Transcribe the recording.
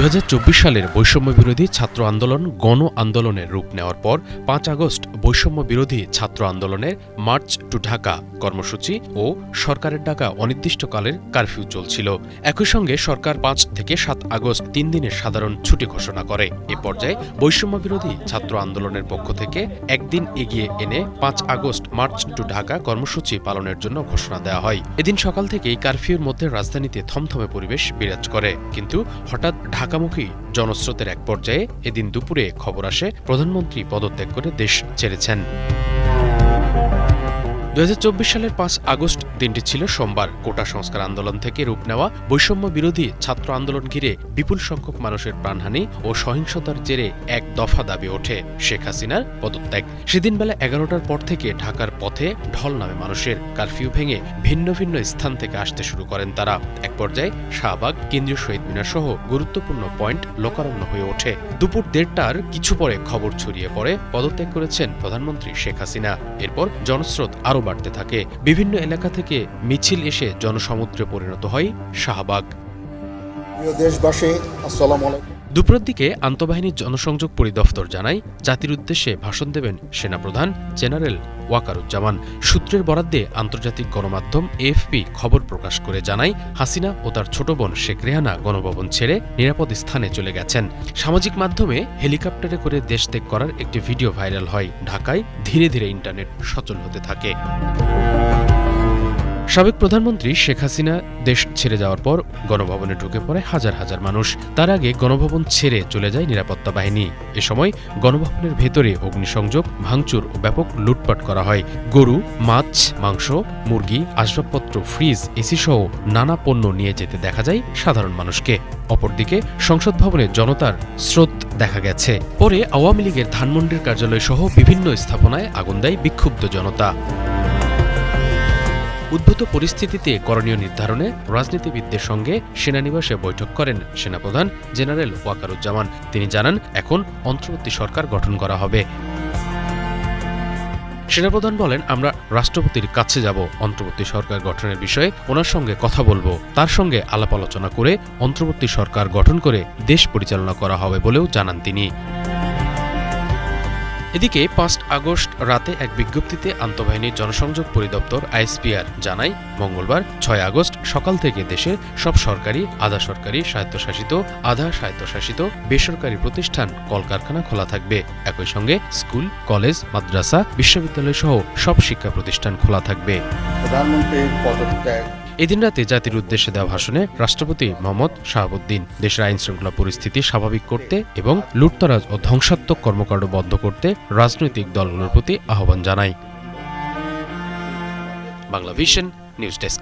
2024 সালের বৈষম্য বিরোধী ছাত্র আন্দোলন গণ আন্দোলনের রূপ নেওয়ার পর 5 আগস্ট বৈষম্য বিরোধী ছাত্র আন্দোলনের মার্চ টু ঢাকা কর্মসূচি ও সরকারের ডাকা অনির্দিষ্টকালের কারফিউ চলছিল। একই সঙ্গে সরকার 5 থেকে 7 আগস্ট 3 দিনের সাধারণ ছুটি ঘোষণা করে। এ পর্যায়ে বৈষম্য বিরোধী ছাত্র আন্দোলনের পক্ষ থেকে একদিন এগিয়ে এনে 5 আগস্ট মার্চ টু ঢাকা কর্মসূচি পালনের জন্য ঘোষণা দেওয়া হয়। এদিন সকাল থেকেই কারফিউর মধ্যে রাজধানীতে থমথমে পরিবেশ বিরাজ করে, কিন্তু হঠাৎ ঢাকামুখী জনস্রোতের এক পর্যায়ে এদিন দুপুরে খবর আসে প্রধানমন্ত্রী পদত্যাগ করে দেশ ছেড়েছেন। 2024 সালের 5 আগস্ট দিনটি ছিল সোমবার। কোটা সংস্কার আন্দোলন থেকে রূপ নেওয়া বৈষম্য বিরোধী ছাত্র আন্দোলন ঘিরে বিপুল সংখ্যক মানুষের প্রাণহানি ও সহিংসতার জেরে এক দফা দাবি ওঠে শেখ হাসিনার পদত্যাগ। সেদিন বেলা 11টার পর থেকে ঢাকার পথে ঢল নামে মানুষের। কারফিউ ভেঙে ভিন্ন ভিন্ন স্থান থেকে আসতে শুরু করেন তারা। এক পর্যায়ে শাহবাগ, কেন্দ্রীয় শহীদ মিনার সহ গুরুত্বপূর্ণ পয়েন্ট লোকারণ্য হয়ে ওঠে। দুপুর 1:30টার কিছু পরে খবর ছড়িয়ে পড়ে পদত্যাগ করেছেন প্রধানমন্ত্রী শেখ হাসিনা। এরপর জনস্রোত আরও বাড়তে থাকে। বিভিন্ন এলাকা থেকে মিছিল এসে জনসমুদ্রে পরিণত হয় শাহবাগ। দেশবাসী, আসসালামু আলাইকুম। দুপুরের দিকে আন্তঃবাহিনী জনসংযোগ পরিদপ্তর জানায়, জাতির উদ্দেশ্যে ভাষণ দেবেন সেনাপ্রধান জেনারেল ওয়াকারুজ্জামান। সূত্রের বরাদ্দে আন্তর্জাতিক গণমাধ্যম এএফপি খবর প্রকাশ করে জানায়, হাসিনা ও তার ছোট বোন শেখ রেহানা গণভবন ছেড়ে নিরাপদ স্থানে চলে গেছেন। সামাজিক মাধ্যমে হেলিকপ্টারে করে দেশ ত্যাগ করার একটি ভিডিও ভাইরাল হয়। ঢাকায় ধীরে ধীরে ইন্টারনেট সচল হতে থাকে। সাবেক প্রধানমন্ত্রী শেখ হাসিনা দেশ ছেড়ে যাওয়ার পর গণভবনে ঢুকে পড়ে হাজার হাজার মানুষ। তার আগে গণভবন ছেড়ে চলে যায় নিরাপত্তা বাহিনী। এ সময় গণভবনের ভেতরে অগ্নিসংযোগ, ভাঙচুর ও ব্যাপক লুটপাট করা হয়। গরু, মাছ, মাংস, মুরগি, আসবাবপত্র, ফ্রিজ, এসি সহ নানা পণ্য নিয়ে যেতে দেখা যায় সাধারণ মানুষকে। অপরদিকে সংসদ ভবনে জনতার স্রোত দেখা গেছে। পরে আওয়ামী লীগের ধানমন্ডির কার্যালয় সহ বিভিন্ন স্থাপনায় আগুন দেয় বিক্ষুব্ধ জনতা। উদ্ভূত পরিস্থিতিতে করণীয় নির্ধারণে রাজনীতিবিদদের সঙ্গে সেনানিবাসে বৈঠক করেন সেনাপ্রধান জেনারেল ওয়াকারুজ্জামান। তিনি জানান, এখন অন্তর্বর্তী সরকার গঠন করা হবে। সেনাপ্রধান বলেন, আমরা রাষ্ট্রপতির কাছে যাব, অন্তর্বর্তী সরকার গঠনের বিষয়ে ওনার সঙ্গে কথা বলবো। তার সঙ্গে আলাপ আলোচনা করে অন্তর্বর্তী সরকার গঠন করে দেশ পরিচালনা করা হবে বলেও জানান তিনি। এদিকে 5 আগস্ট রাতে এক বিজ্ঞপ্তিতে আন্তঃবাহিনীর জনসংযোগ পরিদপ্তর আইএসপিআর জানায়, মঙ্গলবার 6 আগস্ট সকাল থেকে দেশের সব সরকারি, আধা সরকারি, স্বায়ত্তশাসিত, আধা স্বায়ত্তশাসিত, বেসরকারি প্রতিষ্ঠান, কলকারখানা খোলা থাকবে। একই সঙ্গে স্কুল, কলেজ, মাদ্রাসা, বিশ্ববিদ্যালয় সহ সব শিক্ষা প্রতিষ্ঠান খোলা থাকবে। প্রধানমন্ত্রীর পদত্যাগ। এদিন রাতে জাতির উদ্দেশ্যে দেওয়া ভাষণে রাষ্ট্রপতি মোহাম্মদ শাহাবুদ্দিন দেশের আইনশৃঙ্খলা পরিস্থিতি স্বাভাবিক করতে এবং লুটতরাজ ও ধ্বংসাত্মক কর্মকাণ্ড বন্ধ করতে রাজনৈতিক দলগুলোর প্রতি আহ্বান জানায়। Bangla vision news desk.